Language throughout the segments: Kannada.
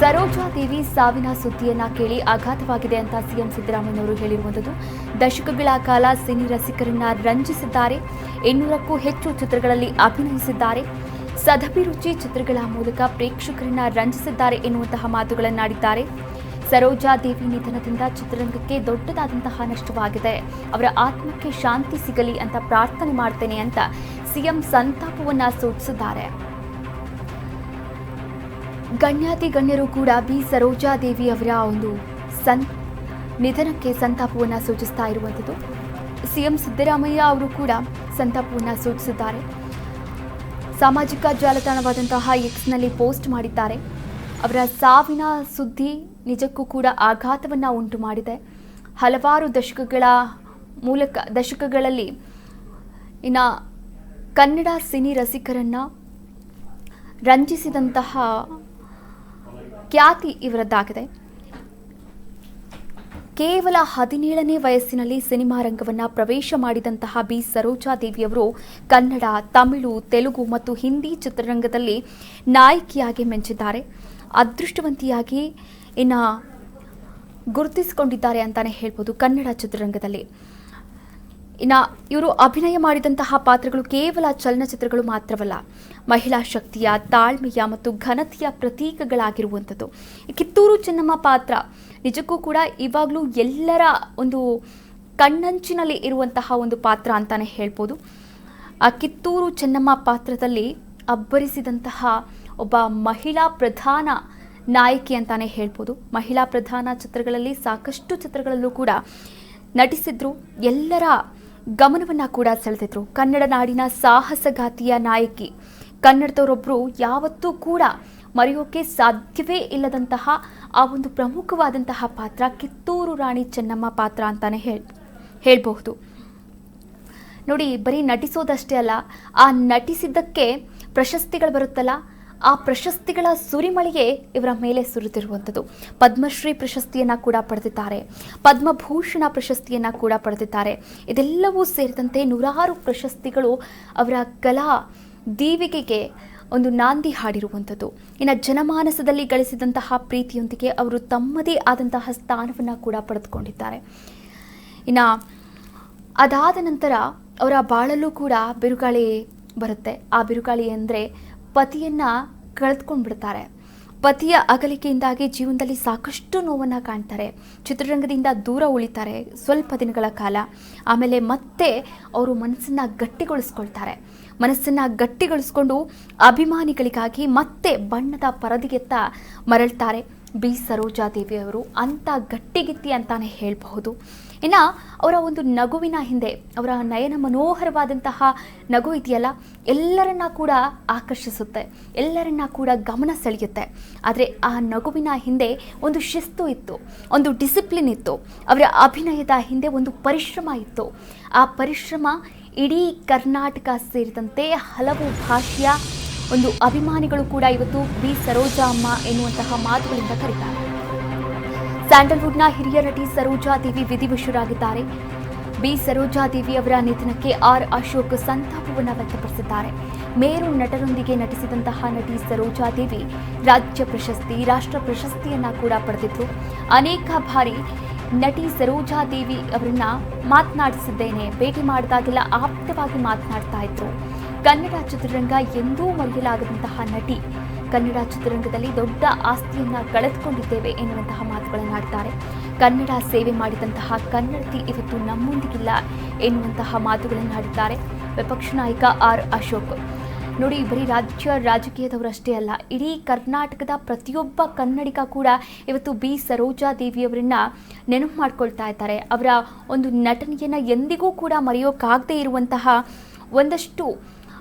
ಸರೋಜಾ ದೇವಿ ಸಾವಿನ ಸುದ್ದಿಯನ್ನ ಕೇಳಿ ಆಘಾತವಾಗಿದೆ ಅಂತ ಸಿಎಂ ಸಿದ್ದರಾಮಯ್ಯನವರು ಹೇಳಿರುವಂಥದ್ದು. ದಶಕಗಳ ಕಾಲ ಸಿನಿ ರಸಿಕರನ್ನ ರಂಜಿಸಿದ್ದಾರೆ. 200ಕ್ಕೂ ಹೆಚ್ಚು ಚಿತ್ರಗಳಲ್ಲಿ ಅಭಿನಯಿಸಿದ್ದಾರೆ. ಸದಭಿರುಚಿ ಚಿತ್ರಗಳ ಮೂಲಕ ಪ್ರೇಕ್ಷಕರನ್ನ ರಂಜಿಸಿದ್ದಾರೆ ಎನ್ನುವಂತಹ ಮಾತುಗಳನ್ನಾಡಿದ್ದಾರೆ. ಸರೋಜಾ ದೇವಿ ನಿಧನದಿಂದ ಚಿತ್ರರಂಗಕ್ಕೆ ದೊಡ್ಡದಾದಂತಹ ನಷ್ಟವಾಗಿದೆ. ಅವರ ಆತ್ಮಕ್ಕೆ ಶಾಂತಿ ಸಿಗಲಿ ಅಂತ ಪ್ರಾರ್ಥನೆ ಮಾಡ್ತೇನೆ ಅಂತ ಸಿಎಂ ಸಂತಾಪವನ್ನ ಸೂಚಿಸಿದ್ದಾರೆ. ಗಣ್ಯಾತಿ ಗಣ್ಯರು ಕೂಡ ಬಿ ಸರೋಜಾ ದೇವಿ ಅವರ ಒಂದು ನಿಧನಕ್ಕೆ ಸಂತಾಪವನ್ನು ಸೂಚಿಸ್ತಾ ಇರುವಂಥದ್ದು. ಸಿಎಂ ಸಿದ್ದರಾಮಯ್ಯ ಅವರು ಕೂಡ ಸಂತಾಪವನ್ನು ಸೂಚಿಸಿದ್ದಾರೆ. ಸಾಮಾಜಿಕ ಜಾಲತಾಣವಾದಂತಹ ಎಕ್ಸ್ನಲ್ಲಿ ಪೋಸ್ಟ್ ಮಾಡಿದ್ದಾರೆ. ಅವರ ಸಾವಿನ ಸುದ್ದಿ ನಿಜಕ್ಕೂ ಕೂಡ ಆಘಾತವನ್ನು ಉಂಟು ಮಾಡಿದೆ. ಹಲವಾರು ದಶಕಗಳಲ್ಲಿ ಕನ್ನಡ ಸಿನಿ ರಸಿಕರನ್ನ ರಂಜಿಸಿದಂತಹ ಖ್ಯಾತಿ ಇವರದ್ದಾಗಿದೆ. ಕೇವಲ 17ನೇ ವಯಸ್ಸಿನಲ್ಲಿ ಸಿನಿಮಾ ರಂಗವನ್ನು ಪ್ರವೇಶ ಮಾಡಿದಂತಹ ಬಿ ಸರೋಜಾ ದೇವಿಯವರು ಕನ್ನಡ, ತಮಿಳು, ತೆಲುಗು ಮತ್ತು ಹಿಂದಿ ಚಿತ್ರರಂಗದಲ್ಲಿ ನಾಯಕಿಯಾಗಿ ಮಿಂಚಿದ್ದಾರೆ. ಅದೃಷ್ಟವಂತಿಯಾಗಿ ಗುರುತಿಸಿಕೊಂಡಿದ್ದಾರೆ ಅಂತಾನೆ ಹೇಳ್ಬೋದು ಕನ್ನಡ ಚಿತ್ರರಂಗದಲ್ಲಿ. ಇವರು ಅಭಿನಯ ಮಾಡಿದಂತಹ ಪಾತ್ರಗಳು ಕೇವಲ ಚಲನಚಿತ್ರಗಳು ಮಾತ್ರವಲ್ಲ, ಮಹಿಳಾ ಶಕ್ತಿಯ, ತಾಳ್ಮೆಯ ಮತ್ತು ಘನತೆಯ ಪ್ರತೀಕಗಳಾಗಿರುವಂಥದ್ದು. ಕಿತ್ತೂರು ಚೆನ್ನಮ್ಮ ಪಾತ್ರ ನಿಜಕ್ಕೂ ಕೂಡ ಇವಾಗಲೂ ಎಲ್ಲರ ಒಂದು ಕಣ್ಣಂಚಿನಲ್ಲಿ ಇರುವಂತಹ ಒಂದು ಪಾತ್ರ ಅಂತಾನೆ ಹೇಳ್ಬೋದು. ಆ ಕಿತ್ತೂರು ಚೆನ್ನಮ್ಮ ಪಾತ್ರದಲ್ಲಿ ಅಬ್ಬರಿಸಿದಂತಹ ಒಬ್ಬ ಮಹಿಳಾ ಪ್ರಧಾನ ನಾಯಕಿ ಅಂತಾನೆ ಹೇಳ್ಬೋದು. ಮಹಿಳಾ ಪ್ರಧಾನ ಚಿತ್ರಗಳಲ್ಲಿ ಸಾಕಷ್ಟು ಚಿತ್ರಗಳಲ್ಲೂ ಕೂಡ ನಟಿಸಿದ್ರು. ಎಲ್ಲರ ಗಮನವನ್ನು ಕೂಡ ಸೆಳೆದಿದ್ರು. ಕನ್ನಡ ನಾಡಿನ ಸಾಹಸಗಾತಿಯ ನಾಯಕಿ, ಕನ್ನಡದವರೊಬ್ಬರು ಯಾವತ್ತೂ ಕೂಡ ಮರೆಯೋಕೆ ಸಾಧ್ಯವೇ ಇಲ್ಲದಂತಹ ಆ ಒಂದು ಪ್ರಮುಖವಾದಂತಹ ಪಾತ್ರ ಕಿತ್ತೂರು ರಾಣಿ ಚೆನ್ನಮ್ಮ ಪಾತ್ರ ಅಂತಾನೆ ಹೇಳ್ಬಹುದು. ನೋಡಿ, ಬರೀ ನಟಿಸೋದಷ್ಟೇ ಅಲ್ಲ, ಆ ನಟಿಸಿದ್ದಕ್ಕೆ ಪ್ರಶಸ್ತಿಗಳು ಬರುತ್ತಲ್ಲ, ಆ ಪ್ರಶಸ್ತಿಗಳ ಸುರಿಮಳೆಗೆ ಇವರ ಮೇಲೆ ಸುರಿದಿರುವಂಥದ್ದು. ಪದ್ಮಶ್ರೀ ಪ್ರಶಸ್ತಿಯನ್ನು ಕೂಡ ಪಡೆದಿದ್ದಾರೆ, ಪದ್ಮಭೂಷಣ ಪ್ರಶಸ್ತಿಯನ್ನು ಕೂಡ ಪಡೆದಿದ್ದಾರೆ. ಇದೆಲ್ಲವೂ ಸೇರಿದಂತೆ ನೂರಾರು ಪ್ರಶಸ್ತಿಗಳು ಅವರ ಕಲಾ ದೀವಿಗೆಗೆ ಒಂದು ನಾಂದಿ ಹಾಡಿರುವಂಥದ್ದು. ಇನ್ನು ಜನಮಾನಸದಲ್ಲಿ ಗಳಿಸಿದಂತಹ ಪ್ರೀತಿಯೊಂದಿಗೆ ಅವರು ತಮ್ಮದೇ ಆದಂತಹ ಸ್ಥಾನವನ್ನು ಕೂಡ ಪಡೆದುಕೊಂಡಿದ್ದಾರೆ. ಇನ್ನು ಅದಾದ ನಂತರ ಅವರ ಬಾಳಲ್ಲೂ ಕೂಡ ಬಿರುಗಾಳಿ ಬರುತ್ತೆ. ಆ ಬಿರುಗಾಳಿ ಅಂದರೆ ಪತಿಯನ್ನು ಕಳೆದುಕೊಂಡು ಬಿಡ್ತಾರೆ. ಪತಿಯ ಅಗಲಿಕೆಯಿಂದಾಗಿ ಜೀವನದಲ್ಲಿ ಸಾಕಷ್ಟು ನೋವನ್ನು ಕಾಣ್ತಾರೆ. ಚಿತ್ರರಂಗದಿಂದ ದೂರ ಉಳಿತಾರೆ ಸ್ವಲ್ಪ ದಿನಗಳ ಕಾಲ. ಆಮೇಲೆ ಮತ್ತೆ ಅವರು ಮನಸ್ಸನ್ನು ಗಟ್ಟಿಗೊಳಿಸ್ಕೊಂಡು ಅಭಿಮಾನಿಗಳಿಗಾಗಿ ಮತ್ತೆ ಬಣ್ಣದ ಪರದೆಯತ್ತ ಮರಳ್ತಾರೆ ಬಿ ಸರೋಜಾ ದೇವಿ ಅವರು. ಅಂಥ ಗಟ್ಟಿಗಿತ್ತಿ ಅಂತಾನೆ ಹೇಳಬಹುದು. ಇನ್ನು ಅವರ ಒಂದು ನಗುವಿನ ಹಿಂದೆ, ಅವರ ನಯನ ಮನೋಹರವಾದಂತಹ ನಗು ಇದೆಯಲ್ಲ, ಎಲ್ಲರನ್ನ ಕೂಡ ಆಕರ್ಷಿಸುತ್ತೆ, ಎಲ್ಲರನ್ನ ಕೂಡ ಗಮನ ಸೆಳೆಯುತ್ತೆ. ಆದರೆ ಆ ನಗುವಿನ ಹಿಂದೆ ಒಂದು ಶಿಸ್ತು ಇತ್ತು, ಒಂದು ಡಿಸಿಪ್ಲಿನ್ ಇತ್ತು. ಅವರ ಅಭಿನಯದ ಹಿಂದೆ ಒಂದು ಪರಿಶ್ರಮ ಇತ್ತು. ಆ ಪರಿಶ್ರಮ ಇಡೀ ಕರ್ನಾಟಕ ಸೇರಿದಂತೆ ಹಲವು ಭಾಷೆಯ ಒಂದು ಅಭಿಮಾನಿಗಳು ಕೂಡ ಇವತ್ತು ಬಿ ಸರೋಜಾ ಅಮ್ಮ ಎನ್ನುವಂತಹ ಮಾತುಗಳಿಂದ ಕರೀತಾರೆ. ಸ್ಯಾಂಡಲ್ವುಡ್ನ ಹಿರಿಯ ನಟಿ ಸರೋಜಾ ದೇವಿ ವಿಧಿವಶರಾಗಿದ್ದಾರೆ. ಬಿ ಸರೋಜಾ ದೇವಿ ಅವರ ನಿಧನಕ್ಕೆ ಆರ್ ಅಶೋಕ್ ಸಂತಾಪವನ್ನು ವ್ಯಕ್ತಪಡಿಸಿದ್ದಾರೆ. ಮೇರು ನಟರೊಂದಿಗೆ ನಟಿಸಿದಂತಹ ನಟಿ ಸರೋಜಾ ದೇವಿ ರಾಜ್ಯ ಪ್ರಶಸ್ತಿ, ರಾಷ್ಟ್ರ ಪ್ರಶಸ್ತಿಯನ್ನ ಕೂಡ ಪಡೆದಿದ್ರು. ಅನೇಕ ಬಾರಿ ನಟಿ ಸರೋಜಾ ದೇವಿ ಅವರನ್ನ ಮಾತನಾಡಿಸಿದ್ದೇನೆ, ಭೇಟಿ ಮಾಡಿದಾಗೆಲ್ಲ ಆಪ್ತವಾಗಿ ಮಾತನಾಡ್ತಾ ಇದ್ರು. ಕನ್ನಡ ಚಿತ್ರರಂಗ ಎಂದೂ ಮರೆಯಲಾಗದಂತಹ ನಟಿ. ಕನ್ನಡ ಚಿತ್ರರಂಗದಲ್ಲಿ ದೊಡ್ಡ ಆಸ್ತಿಯನ್ನ ಕಳೆದುಕೊಂಡಿದ್ದೇವೆ ಎನ್ನುವಂತಹ ಮಾತುಗಳನ್ನಾಡ್ತಾರೆ. ಕನ್ನಡ ಸೇವೆ ಮಾಡಿದಂತಹ ಕನ್ನಡತಿ ಇವತ್ತು ನಮ್ಮೊಂದಿಗಿಲ್ಲ ಎನ್ನುವಂತಹ ಮಾತುಗಳನ್ನಾಡಿದ್ದಾರೆ ವಿಪಕ್ಷ ನಾಯಕ ಆರ್ ಅಶೋಕ್. ನೋಡಿ, ಬರೀ ರಾಜಕೀಯದವರಷ್ಟೇ ಅಲ್ಲ, ಇಡೀ ಕರ್ನಾಟಕದ ಪ್ರತಿಯೊಬ್ಬ ಕನ್ನಡಿಗ ಕೂಡ ಇವತ್ತು ಬಿ ಸರೋಜಾ ದೇವಿಯವರನ್ನ ನೆನಪು ಮಾಡ್ಕೊಳ್ತಾ ಇದ್ದಾರೆ. ಅವರ ಒಂದು ನಟನೆಯನ್ನು ಎಂದಿಗೂ ಕೂಡ ಮರೆಯೋಕ್ಕಾಗದೇ ಇರುವಂತಹ ಒಂದಷ್ಟು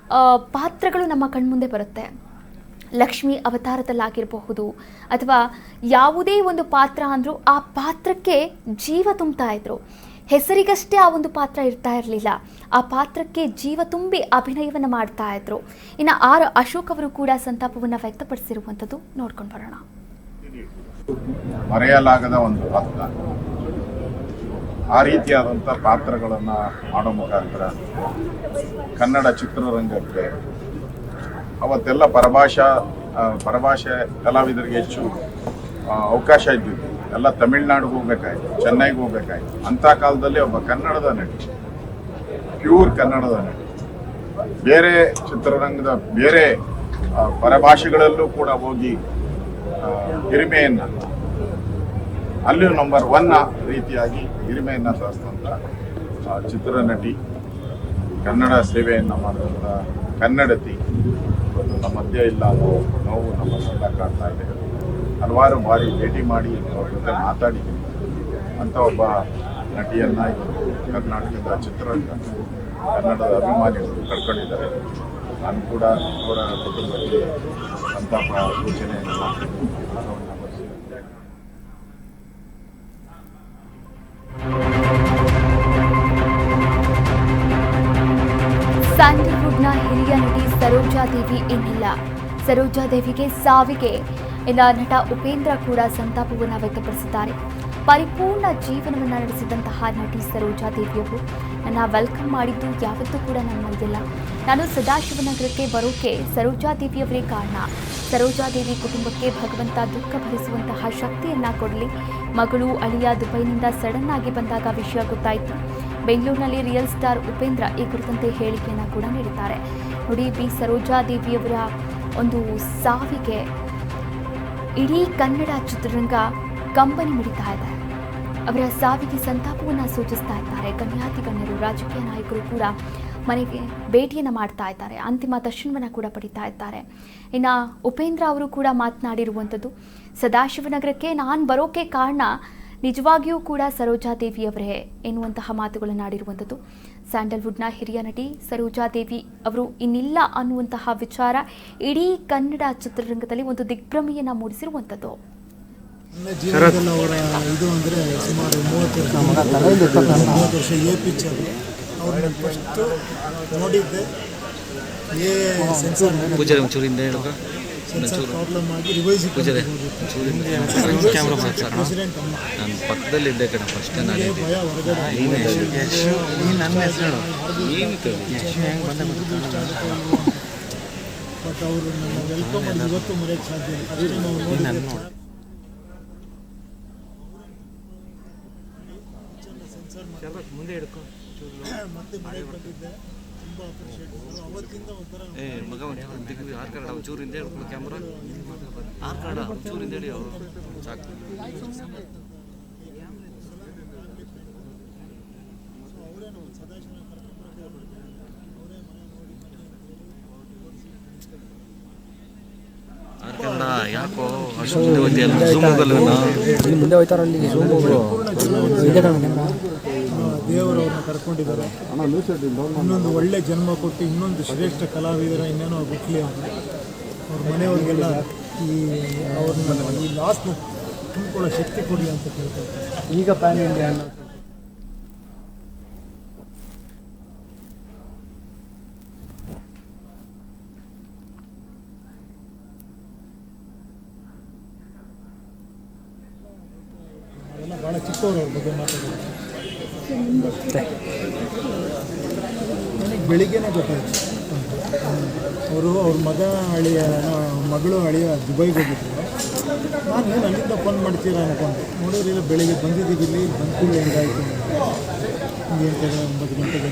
ಪಾತ್ರಗಳು ನಮ್ಮ ಕಣ್ಮುಂದೆ ಬರುತ್ತೆ. ಲಕ್ಷ್ಮಿ ಅವತಾರದಲ್ಲಾಗಿರಬಹುದು, ಅಥವಾ ಯಾವುದೇ ಒಂದು ಪಾತ್ರ ಅಂದರೂ ಆ ಪಾತ್ರಕ್ಕೆ ಜೀವ ತುಂಬ್ತಾ ಇದ್ರು. ಹೆಸರಿಗಷ್ಟೇ ಆ ಒಂದು ಪಾತ್ರ ಇರ್ತಾ ಇರಲಿಲ್ಲ, ಆ ಪಾತ್ರಕ್ಕೆ ಜೀವ ತುಂಬಿ ಅಭಿನಯವನ್ನು ಮಾಡ್ತಾ ಇದ್ರು. ಇನ್ನು ಆರ್ ಅಶೋಕ್ ಅವರು ಕೂಡ ಸಂತಾಪವನ್ನು ವ್ಯಕ್ತಪಡಿಸಿರುವಂಥದ್ದು ನೋಡ್ಕೊಂಡು ಬರೋಣ. ಮರೆಯಲಾಗದ ಒಂದು ಪಾತ್ರ, ಆ ರೀತಿಯಾದಂಥ ಪಾತ್ರಗಳನ್ನು ಮಾಡೋ ಮುಖಾಂತರ ಕನ್ನಡ ಚಿತ್ರರಂಗಕ್ಕೆ ಅವತ್ತೆಲ್ಲ ಪರಭಾಷೆ ಕಲಾವಿದರಿಗೆ ಹೆಚ್ಚು ಅವಕಾಶ ಇದ್ದಿದ್ದು ಎಲ್ಲ ತಮಿಳ್ನಾಡಿಗೆ ಹೋಗ್ಬೇಕಾಯ್ತು, ಚೆನ್ನೈಗೆ ಹೋಗ್ಬೇಕಾಯ್ತು. ಅಂಥ ಕಾಲದಲ್ಲಿ ಒಬ್ಬ ಕನ್ನಡದ ನಟಿ, ಪ್ಯೂರ್ ಕನ್ನಡದ ನಟಿ, ಬೇರೆ ಚಿತ್ರರಂಗದ ಬೇರೆ ಪರಭಾಷೆಗಳಲ್ಲೂ ಕೂಡ ಹೋಗಿ ಹಿರಿಮೆಯನ್ನು ಅಲ್ಲಿಯೂ ನಂಬರ್ 1 ರೀತಿಯಾಗಿ ಹಿರಿಮೆಯನ್ನು ಸಾಧಿಸಿದಂಥ ಚಿತ್ರನಟಿ, ಕನ್ನಡ ಸೇವೆಯನ್ನು ಮಾಡಿದಂಥ ಕನ್ನಡತಿ ಇವತ್ತು ನಮ್ಮ ಮಧ್ಯೆ ಇಲ್ಲ ಅನ್ನೋ ನೋವು ನಮ್ಮನ್ನೆಲ್ಲ ಕಾಡ್ತಾ ಇದೆ. ಹಲವಾರು ಬಾರಿ ಭೇಟಿ ಮಾಡಿ ಅವ್ರ ಜೊತೆ ಮಾತಾಡಿದ್ದೀನಿ. ಅಂಥ ಒಬ್ಬ ನಟಿಯನ್ನು ಇವತ್ತು ಕರ್ನಾಟಕದ ಚಿತ್ರರಂಗ, ಕನ್ನಡದ ಅಭಿಮಾನಿಗಳು ಕಳ್ಕೊಂಡಿದ್ದಾರೆ. ನಾನು ಕೂಡ ಅವರ ಕುಟುಂಬಕ್ಕೆ ಸಂತಾಪ ಸೂಚನೆಯನ್ನು ಸ್ಯಾಂಡಲ್ವುಡ್ನ ಹಿರಿಯ ನಟಿ ಸರೋಜಾದೇವಿ ಇನ್ನಿಲ್ಲ. ಸರೋಜಾದೇವಿಗೆ ಸಾವಿಗೆ ನಟ ಉಪೇಂದ್ರ ಕೂಡ ಸಂತಾಪವನ್ನು ವ್ಯಕ್ತಪಡಿಸಿದ್ದಾರೆ. ಪರಿಪೂರ್ಣ ಜೀವನವನ್ನು ನಡೆಸಿದಂತಹ ನಟಿ ಸರೋಜಾದೇವಿಯವರು ನನ್ನ ವೆಲ್ಕಮ್ ಮಾಡಿದ್ದು ಯಾವತ್ತೂ ಕೂಡ ನನ್ನ ಮನದಿಲ್ಲ. ನಾನು ಸದಾಶಿವನಗರಕ್ಕೆ ಬರೋಕೆ ಸರೋಜಾದೇವಿಯವರೇ ಕಾರಣ. ಸರೋಜಾದೇವಿ ಕುಟುಂಬಕ್ಕೆ ಭಗವಂತ ದುಃಖ ಭರಿಸುವಂತಹ ಶಕ್ತಿಯನ್ನ ಕೊಡಲಿ. ಮಗಳು ಅಳಿಯ ದುಬೈನಿಂದ ಸಡನ್ ಆಗಿ ಬಂದಾಗ ವಿಷಯ ಗೊತ್ತಾಯಿತು. ಬೆಂಗಳೂರಿನಲ್ಲಿ ರಿಯಲ್ ಸ್ಟಾರ್ ಉಪೇಂದ್ರ ಈ ಕುರಿತಂತೆ ಹೇಳಿಕೆಯನ್ನು ಕೂಡ ನೀಡಿದ್ದಾರೆ. ನೋಡಿ, ಬಿ ಸರೋಜಾದೇವಿಯವರ ಒಂದು ಸಾವಿಗೆ ಇಡೀ ಕನ್ನಡ ಚಿತ್ರರಂಗ ಕಂಬನಿ ಮಿಡಿತಾ ಇದೆ. ಅವರ ಸಾವಿಗೆ ಸಂತಾಪವನ್ನು ಸೂಚಿಸ್ತಾ ಇದ್ದಾರೆ. ಗಣ್ಯಾತಿ ಗಣ್ಯರು, ರಾಜಕೀಯ ನಾಯಕರು ಕೂಡ ಮನೆಗೆ ಭೇಟಿಯನ್ನು ಮಾಡ್ತಾ ಇದ್ದಾರೆ. ಅಂತಿಮ ದರ್ಶನವನ್ನು ಕೂಡ ಪಡಿತಾ ಇದ್ದಾರೆ. ಇನ್ನು ಉಪೇಂದ್ರ ಅವರು ಕೂಡ ಮಾತನಾಡಿರುವಂಥದ್ದು, ಸದಾಶಿವನಗರಕ್ಕೆ ನಾನು ಬರೋಕೆ ಕಾರಣ ನಿಜವಾಗಿಯೂ ಕೂಡ ಸರೋಜಾದೇವಿಯವರೇ ಎನ್ನುವಂತಹ ಮಾತುಗಳನ್ನು ಆಡಿರುವಂಥದ್ದು. ಸ್ಯಾಂಡಲ್ವುಡ್ನ ಹಿರಿಯ ನಟಿ ಸರೋಜಾದೇವಿ ಅವರು ಇನ್ನಿಲ್ಲ ಅನ್ನುವಂತಹ ವಿಚಾರ ಇಡೀ ಕನ್ನಡ ಚಿತ್ರರಂಗದಲ್ಲಿ ಒಂದು ದಿಗ್ಭ್ರಮೆಯನ್ನು ಮೂಡಿಸಿರುವಂಥದ್ದು. ಜೀವನದಲ್ಲಿ ಅವರ ಇದು ಅಂದರೆ ಸುಮಾರು 30 ವರ್ಷ ಎ ಪಿಕ್ಚರ್ ಅವ್ರನ್ನ ಫಸ್ಟು ನೋಡಿದ್ದೆ. ಸೆನ್ಸಾರ್ ಪ್ರಾಬ್ಲಮ್ ಆಗಿ ರಿವೈಸ್ ಪ್ರೆಸಿಡೆಂಟ್ ಅಮ್ಮ ನಾನು ಪಕ್ಕದಲ್ಲಿದ್ದೆ ಕಡೆ ಫಸ್ಟ್ ಭಯ ಹೊರಗಡೆ ಬಟ್ ಅವರು ನನ್ನ ವೆಲ್ಕಮ್ ಮಾಡಿ ಇವತ್ತು ಮರೆಯೋಕ್ಕೆ ಸಾಧ್ಯ ಇಲ್ಲ. ಅಷ್ಟೇ ನಾವು ನೋಡಿದ್ದೆ. ಮುಂದೆ ಹಿಡ್ಕೊ ಮತ್ತೆ ಮನೆಗೆ ಬಂದಿದ್ದೆ. ತುಂಬ ಅಪ್ರಿಷಿಯೇಟ್ ಅವತ್ತಿಂದ ಒಂಥರ ಮಗ ಆರ್ ಕಾರ್ಡ್ ಚೂರಿಂದ ಹಿಡ್ಕೊಂಡು ಕ್ಯಾಮ್ರಾ ಆರ್ ಕಾರ್ಡ್ ಚೂರಿಂದ ಹೇಳಿ ಸಾಕು. ಆರ್ ಕನ್ನಡ ಯಾಕೋ ಅಷ್ಟು ಮುಂದೆ ಹೋಗ್ತೀಯಲ್ಲ, ಝೂಮ್ ಹೋಗಲ್ಲ ಮುಂದೆ ಹೋಗ್ತಾರಲ್ಲಿ ದೇವರವ್ರನ್ನ ಕರ್ಕೊಂಡಿದ್ದಾರೆ. ಇನ್ನೊಂದು ಒಳ್ಳೆ ಜನ್ಮ ಕೊಟ್ಟು ಇನ್ನೊಂದು ಶ್ರೇಷ್ಠ ಕಲಾವಿದರ ಇನ್ನೇನೋ ಹುಟ್ಲಿ ಅವರು. ಅವ್ರ ಮನೆಯವ್ರಿಗೆಲ್ಲ ಅವ್ರನ್ನ ಈ ಲಾಸ್ನ ತುಂಬಿಕೊಳ್ಳೋ ಶಕ್ತಿ ಕೊಡಲಿ ಅಂತ ಕೇಳ್ತಾರೆ. ಈಗ ಪ್ಯಾನ್ ಇಂಡಿಯಾ ಅನ್ನೋ ಅವರೆಲ್ಲ ಭಾಳ ಚಿಕ್ಕವರು ಅವ್ರ ಬಗ್ಗೆ ಮಾತಾಡೋದು. ನನಗೆ ಬೆಳಿಗ್ಗೆನೇ ಗೊತ್ತಾಯ್ತು. ಅವ್ರ ಮಗಳು ಅಳಿಯ ದುಬೈಗೆ ಹೋಗಿದ್ರು. ನಾನು ಏನು ಅಲ್ಲಿಂದ ಫೋನ್ ಮಾಡ್ತೀರಾ ಅಂದ್ಕೊಂಡೆ. ನೋಡಿದ್ರೆ ಬೆಳಿಗ್ಗೆ ಬಂದಿದ್ದೀವಿ, ಇಲ್ಲಿ ಬಂದ್ಕೂಡಲೇ ಹೆಂಗಾಯಿತು ಹಿಂಗೆ ಅಂತೇಳಿ 9 ಗಂಟೆಗೆ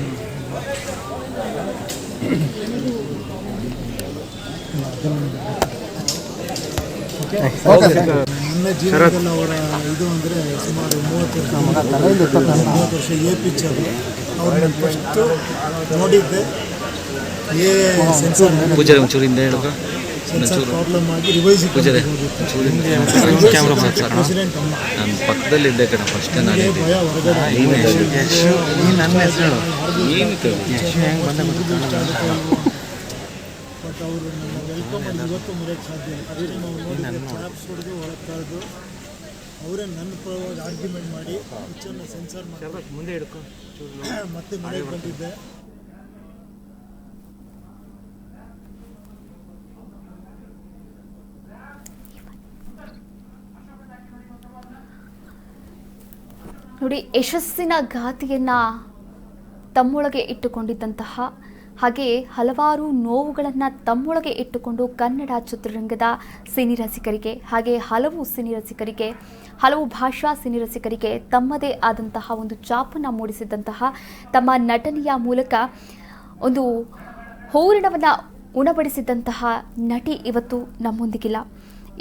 ನನ್ನ ಜೀವನದಲ್ಲಿ ಅವರ ಇದು ಅಂದರೆ ಸುಮಾರು 30 ವರ್ಷ ಎ ಪಿಕ್ಚರ್ ಅವ್ರನ್ನ ಫಸ್ಟು ನೋಡಿದ್ದೆ. ಸೆನ್ಸಾರ್ ಪ್ರಾಬ್ಲಮ್ ಆಗಿ ರಿವೈಸ್ ಪ್ರೆಸಿಡೆಂಟ್ ಅಮ್ಮ ನಾನು ಪಕ್ಕದಲ್ಲಿದ್ದೆ ಕಡೆ ಫಸ್ಟ್ ಭಯ ಹೊರಗಡೆ ಬಟ್ ಅವರು ನನ್ನ ವೆಲ್ಕಮ್ ಮಾಡಿ ಇವತ್ತು ಮರೆಯೋಕ್ಕೆ ಸಾಧ್ಯ ಇಲ್ಲ. ಅಷ್ಟೇ ನಾವು ನೋಡಿದ್ರೆ ಕ್ಲಾಪ್ಸ್ ಹೊಡೆದು ಒಳಗೆ ಕರೆದು ಅವರೇ ನನ್ನ ಪರವಾಗಿ ಆರ್ಗ್ಯುಮೆಂಟ್ ಮಾಡಿ ಪಿಕ್ಚರ್ನ ಸೆನ್ಸಾರ್ ಮಾಡಿ ಮುಂದೆ ಹಿಡ್ಕೊ ಮತ್ತೆ ಮನೆಗೆ ಬಂದಿದ್ದೆ. ನೋಡಿ, ಯಶಸ್ಸಿನ ಗಾತಿಯನ್ನು ತಮ್ಮೊಳಗೆ ಇಟ್ಟುಕೊಂಡಿದ್ದಂತಹ ಹಾಗೆ ಹಲವಾರು ನೋವುಗಳನ್ನು ತಮ್ಮೊಳಗೆ ಇಟ್ಟುಕೊಂಡು ಕನ್ನಡ ಚಿತ್ರರಂಗದ ಸಿನಿ ರಸಿಕರಿಗೆ ಹಾಗೆ ಹಲವು ಭಾಷಾ ಸಿನಿ ರಸಿಕರಿಗೆ ತಮ್ಮದೇ ಆದಂತಹ ಒಂದು ಛಾಪನ್ನು ಮೂಡಿಸಿದಂತಹ ತಮ್ಮ ನಟನೆಯ ಮೂಲಕ ಒಂದು ಹೂರಣವನ್ನು ಉಣಬಡಿಸಿದಂತಹ ನಟಿ ಇವತ್ತು ನಮ್ಮೊಂದಿಗಿಲ್ಲ.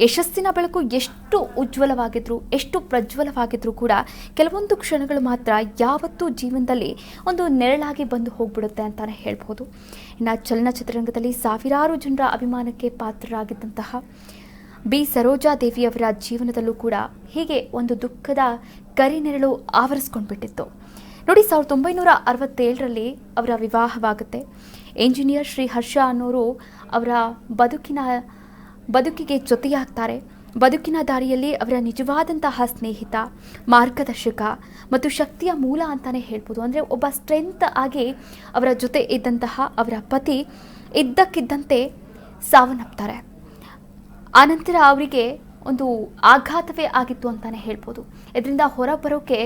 ಯಶಸ್ಸಿನ ಬೆಳಕು ಎಷ್ಟು ಉಜ್ವಲವಾಗಿದ್ರು, ಎಷ್ಟು ಪ್ರಜ್ವಲವಾಗಿದ್ರೂ ಕೂಡ ಕೆಲವೊಂದು ಕ್ಷಣಗಳು ಮಾತ್ರ ಯಾವತ್ತೂ ಜೀವನದಲ್ಲಿ ಒಂದು ನೆರಳಾಗಿ ಬಂದು ಹೋಗ್ಬಿಡುತ್ತೆ ಅಂತಲೇ ಹೇಳ್ಬೋದು. ಇನ್ನು ಚಲನಚಿತ್ರರಂಗದಲ್ಲಿ ಸಾವಿರಾರು ಜನರ ಅಭಿಮಾನಕ್ಕೆ ಪಾತ್ರರಾಗಿದ್ದಂತಹ ಬಿ ಸರೋಜಾದೇವಿಯವರ ಜೀವನದಲ್ಲೂ ಕೂಡ ಹೀಗೆ ಒಂದು ದುಃಖದ ಕರಿನೆರಳು ಆವರಿಸ್ಕೊಂಡ್ಬಿಟ್ಟಿತ್ತು ನೋಡಿ. 1967ರಲ್ಲಿ ಅವರ ವಿವಾಹವಾಗುತ್ತೆ. ಎಂಜಿನಿಯರ್ ಶ್ರೀ ಹರ್ಷ ಅನ್ನೋರು ಅವರ ಬದುಕಿಗೆ ಜೊತೆಯಾಗ್ತಾರೆ. ಬದುಕಿನ ದಾರಿಯಲ್ಲಿ ಅವರ ನಿಜವಾದಂತಹ ಸ್ನೇಹಿತ, ಮಾರ್ಗದರ್ಶಕ ಮತ್ತು ಶಕ್ತಿಯ ಮೂಲ ಅಂತಲೇ ಹೇಳ್ಬೋದು. ಅಂದರೆ ಒಬ್ಬ ಸ್ಟ್ರೆಂತ್ ಆಗಿ ಅವರ ಜೊತೆ ಇದ್ದಂತಹ ಅವರ ಪತಿ ಇದ್ದಕ್ಕಿದ್ದಂತೆ ಸಾವನ್ನಪ್ತಾರೆ. ಆನಂತರ ಅವರಿಗೆ ಒಂದು ಆಘಾತವೇ ಆಗಿತ್ತು ಅಂತಲೇ ಹೇಳ್ಬೋದು. ಇದರಿಂದ ಹೊರಬರೋಕೆ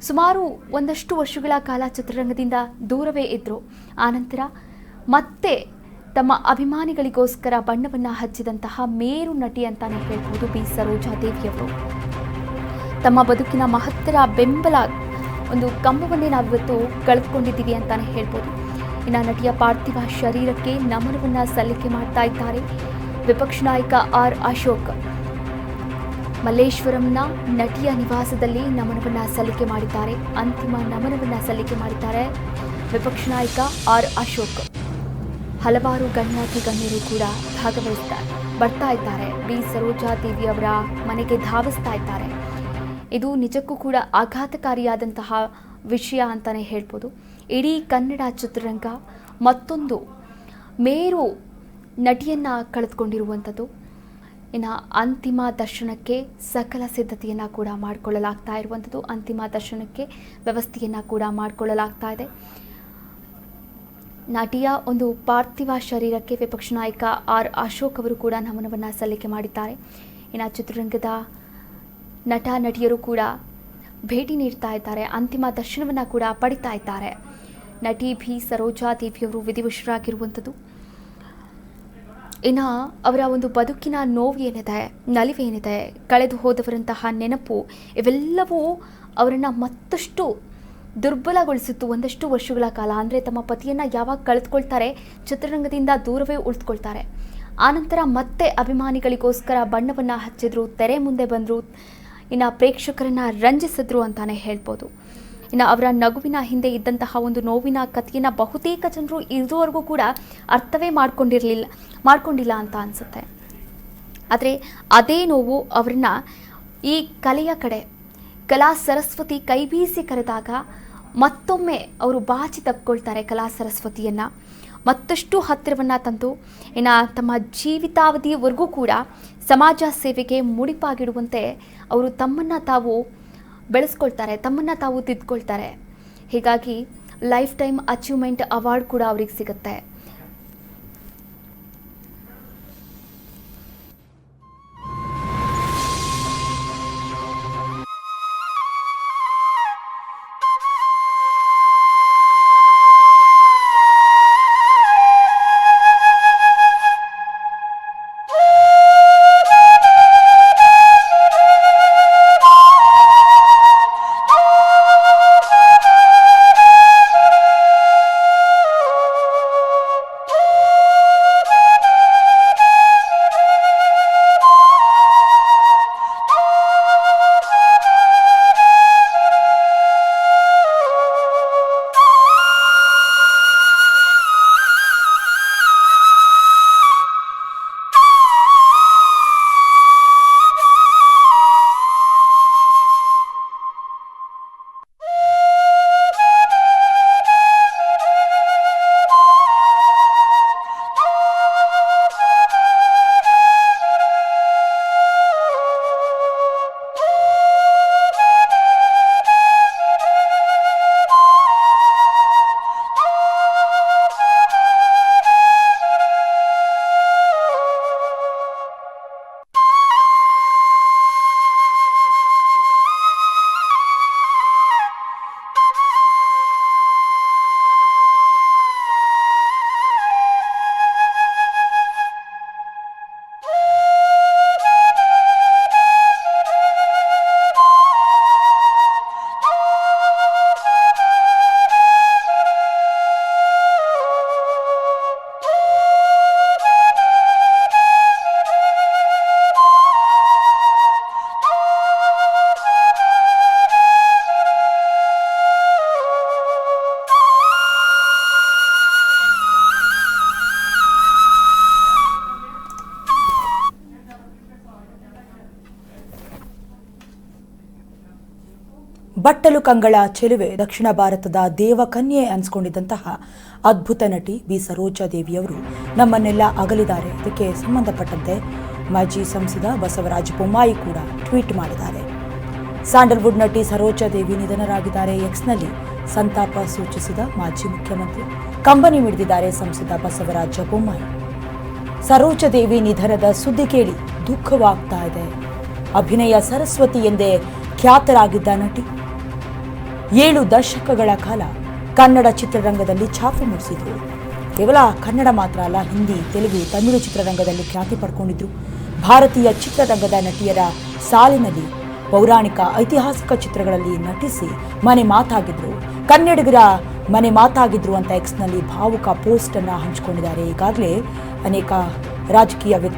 ಸುಮಾರು ಒಂದಷ್ಟು ವರ್ಷಗಳ ಕಾಲ ಚಿತ್ರರಂಗದಿಂದ ದೂರವೇ ಇದ್ದರು. ಆನಂತರ ಮತ್ತೆ ತಮ್ಮ ಅಭಿಮಾನಿಗಳಿಗೋಸ್ಕರ ಬಣ್ಣವನ್ನು ಹಚ್ಚಿದಂತಹ ಮೇರು ನಟಿ ಅಂತಾನೆ ಹೇಳ್ಬೋದು ಬಿ ಸರೋಜಾದೇವಿಯವರು. ತಮ್ಮ ಬದುಕಿನ ಮಹತ್ತರ ಬೆಂಬಲ ಒಂದು ಕಂಬವನ್ನೇ ನಾವಿವತ್ತು ಕಳೆದುಕೊಂಡಿದ್ದೀವಿ ಅಂತಾನೆ ಹೇಳ್ಬೋದು. ಇನ್ನು ನಟಿಯ ಪಾರ್ಥಿವ ಶರೀರಕ್ಕೆ ನಮನವನ್ನು ಸಲ್ಲಿಕೆ ಮಾಡ್ತಾ ಇದ್ದಾರೆ ವಿಪಕ್ಷ ನಾಯಕ ಆರ್ ಅಶೋಕ್. ಮಲ್ಲೇಶ್ವರಂನ ನಟಿಯ ನಿವಾಸದಲ್ಲಿ ನಮನವನ್ನು ಸಲ್ಲಿಕೆ ಮಾಡಿದ್ದಾರೆ. ಅಂತಿಮ ನಮನವನ್ನು ಸಲ್ಲಿಕೆ ಮಾಡಿದ್ದಾರೆ ವಿಪಕ್ಷ ನಾಯಕ ಆರ್ ಅಶೋಕ್. ಹಲವಾರು ಗಣ್ಯರು ಕೂಡ ಬರ್ತಾ ಇದ್ದಾರೆ. ಬಿ ಸರೋಜಾದೇವಿ ಅವರ ಮನೆಗೆ ಧಾವಿಸ್ತಾ ಇದ್ದಾರೆ. ಇದು ನಿಜಕ್ಕೂ ಕೂಡ ಆಘಾತಕಾರಿಯಾದಂತಹ ವಿಷಯ ಅಂತಲೇ ಹೇಳ್ಬೋದು. ಇಡೀ ಕನ್ನಡ ಚಿತ್ರರಂಗ ಮತ್ತೊಂದು ಮೇರು ನಟಿಯನ್ನು ಕಳೆದುಕೊಂಡಿರುವಂಥದ್ದು. ಇನ್ನು ಅಂತಿಮ ದರ್ಶನಕ್ಕೆ ಸಕಲ ಸಿದ್ಧತೆಯನ್ನು ಕೂಡ ಮಾಡಿಕೊಳ್ಳಲಾಗ್ತಾ ಇರುವಂಥದ್ದು. ಅಂತಿಮ ದರ್ಶನಕ್ಕೆ ವ್ಯವಸ್ಥೆಯನ್ನು ಕೂಡ ಮಾಡಿಕೊಳ್ಳಲಾಗ್ತಾ ಇದೆ. ನಟಿಯ ಒಂದು ಪಾರ್ಥಿವ ಶರೀರಕ್ಕೆ ವಿಪಕ್ಷ ನಾಯಕ ಆರ್ ಅಶೋಕ್ ಅವರು ಕೂಡ ನಮನವನ್ನು ಸಲ್ಲಿಕೆ ಮಾಡಿದ್ದಾರೆ. ಇನ್ನು ಚಿತ್ರರಂಗದ ನಟ ನಟಿಯರು ಕೂಡ ಭೇಟಿ ನೀಡ್ತಾ ಇದ್ದಾರೆ. ಅಂತಿಮ ದರ್ಶನವನ್ನು ಕೂಡ ಪಡಿತಾ ಇದ್ದಾರೆ. ನಟಿ ಬಿ ಸರೋಜಾದೇವಿಯವರು ವಿಧಿವಶರಾಗಿರುವಂಥದ್ದು. ಇನ್ನು ಅವರ ಒಂದು ಬದುಕಿನ ನೋವು ಏನಿದೆ, ನಲಿವೇನಿದೆ, ಕಳೆದು ಹೋದವರಂತಹ ನೆನಪು, ಇವೆಲ್ಲವೂ ಅವರನ್ನು ಮತ್ತಷ್ಟು ದುರ್ಬಲಗೊಳಿಸಿತ್ತು ಒಂದಷ್ಟು ವರ್ಷಗಳ ಕಾಲ. ಅಂದರೆ ತಮ್ಮ ಪತಿಯನ್ನು ಯಾವಾಗ ಕಳೆದುಕೊಳ್ತಾರೆ, ಚಿತ್ರರಂಗದಿಂದ ದೂರವೇ ಉಳಿದುಕೊಳ್ತಾರೆ. ಆನಂತರ ಮತ್ತೆ ಅಭಿಮಾನಿಗಳಿಗೋಸ್ಕರ ಬಣ್ಣವನ್ನು ಹಚ್ಚಿದ್ರು, ತೆರೆ ಮುಂದೆ ಬಂದರು, ಇನ್ನು ಪ್ರೇಕ್ಷಕರನ್ನು ರಂಜಿಸಿದ್ರು ಅಂತಾನೆ ಹೇಳ್ಬೋದು. ಇನ್ನು ಅವರ ನಗುವಿನ ಹಿಂದೆ ಇದ್ದಂತಹ ಒಂದು ನೋವಿನ ಕಥೆಯನ್ನು ಬಹುತೇಕ ಜನರು ಇದುವರೆಗೂ ಕೂಡ ಅರ್ಥವೇ ಮಾಡ್ಕೊಂಡಿಲ್ಲ ಅಂತ ಅನಿಸುತ್ತೆ. ಆದರೆ ಅದೇ ನೋವು ಅವರನ್ನ ಈ ಕಲೆಯ ಕಡೆ, ಕಲಾ ಸರಸ್ವತಿ ಕೈ ಬೀಸಿ ಕರೆದಾಗ ಮತ್ತೊಮ್ಮೆ ಅವರು ಬಾಚಿ ತಪ್ಕೊಳ್ತಾರೆ. ಕಲಾ ಸರಸ್ವತಿಯನ್ನು ಮತ್ತಷ್ಟು ಹತ್ತಿರವನ್ನು ತಂದು ಇನ್ನು ತಮ್ಮ ಜೀವಿತಾವಧಿಯವರೆಗೂ ಕೂಡ ಸಮಾಜ ಸೇವೆಗೆ ಮುಡಿಪಾಗಿಡುವಂತೆ ಅವರು ತಮ್ಮನ್ನು ತಾವು ಬೆಳೆಸ್ಕೊಳ್ತಾರೆ, ತಮ್ಮನ್ನು ತಾವು ತಿದ್ಕೊಳ್ತಾರೆ. ಹೀಗಾಗಿ ಲೈಫ್ ಟೈಮ್ ಅಚೀವ್ಮೆಂಟ್ ಅವಾರ್ಡ್ ಕೂಡ ಅವ್ರಿಗೆ ಸಿಗುತ್ತೆ. ಬಟ್ಟಲು ಕಂಗಳ ಚೆಲುವೆ ದಕ್ಷಿಣ ಭಾರತದ ದೇವಕನ್ಯೆ ಅನಿಸ್ಕೊಂಡಿದ್ದಂತಹ ಅದ್ಭುತ ನಟಿ ಬಿ ಸರೋಜಾದೇವಿಯವರು ನಮ್ಮನ್ನೆಲ್ಲ ಅಗಲಿದ್ದಾರೆ. ಇದಕ್ಕೆ ಸಂಬಂಧಪಟ್ಟಂತೆ ಮಾಜಿ ಸಂಸದ ಬಸವರಾಜ ಬೊಮ್ಮಾಯಿ ಕೂಡ ಟ್ವೀಟ್ ಮಾಡಿದ್ದಾರೆ. ಸ್ಯಾಂಡಲ್ವುಡ್ ನಟಿ ಸರೋಜಾದೇವಿ ನಿಧನರಾಗಿದ್ದಾರೆ. ಎಕ್ಸ್ನಲ್ಲಿ ಸಂತಾಪ ಸೂಚಿಸಿದ ಮಾಜಿ ಮುಖ್ಯಮಂತ್ರಿ ಕಂಬನಿ ಮಿಡಿದಿದ್ದಾರೆ ಸಂಸದ ಬಸವರಾಜ ಬೊಮ್ಮಾಯಿ. ಸರೋಜಾದೇವಿ ನಿಧನದ ಸುದ್ದಿ ಕೇಳಿ ದುಃಖವಾಗ್ತಾ ಇದೆ. ಅಭಿನಯ ಸರಸ್ವತಿ ಎಂದೇ ಖ್ಯಾತರಾಗಿದ್ದ ನಟಿ 7 ದಶಕಗಳ ಕಾಲ ಕನ್ನಡ ಚಿತ್ರರಂಗದಲ್ಲಿ ಛಾಪು ಮೂಡಿಸಿದ್ರು. ಕೇವಲ ಕನ್ನಡ ಮಾತ್ರ ಅಲ್ಲ, ಹಿಂದಿ, ತೆಲುಗು, ತಮಿಳು ಚಿತ್ರರಂಗದಲ್ಲೂ ಖ್ಯಾತಿ ಪಡ್ಕೊಂಡಿದ್ರು. ಭಾರತೀಯ ಚಿತ್ರರಂಗದ ನಟಿಯರ ಸಾಲಿನಲ್ಲಿ ಪೌರಾಣಿಕ ಐತಿಹಾಸಿಕ ಚಿತ್ರಗಳಲ್ಲಿ ನಟಿಸಿ ಮನೆ ಮಾತಾಗಿದ್ರು. ಕನ್ನಡಿಗರ ಮನೆ ಮಾತಾಗಿದ್ರು ಅಂತ ಎಕ್ಸ್ನಲ್ಲಿ ಭಾವುಕ ಪೋಸ್ಟ್ ಅನ್ನು ಹಂಚಿಕೊಂಡಿದ್ದಾರೆ. ಈಗಾಗಲೇ ಅನೇಕ ರಾಜಕೀಯ ವ್ಯಕ್ತಿ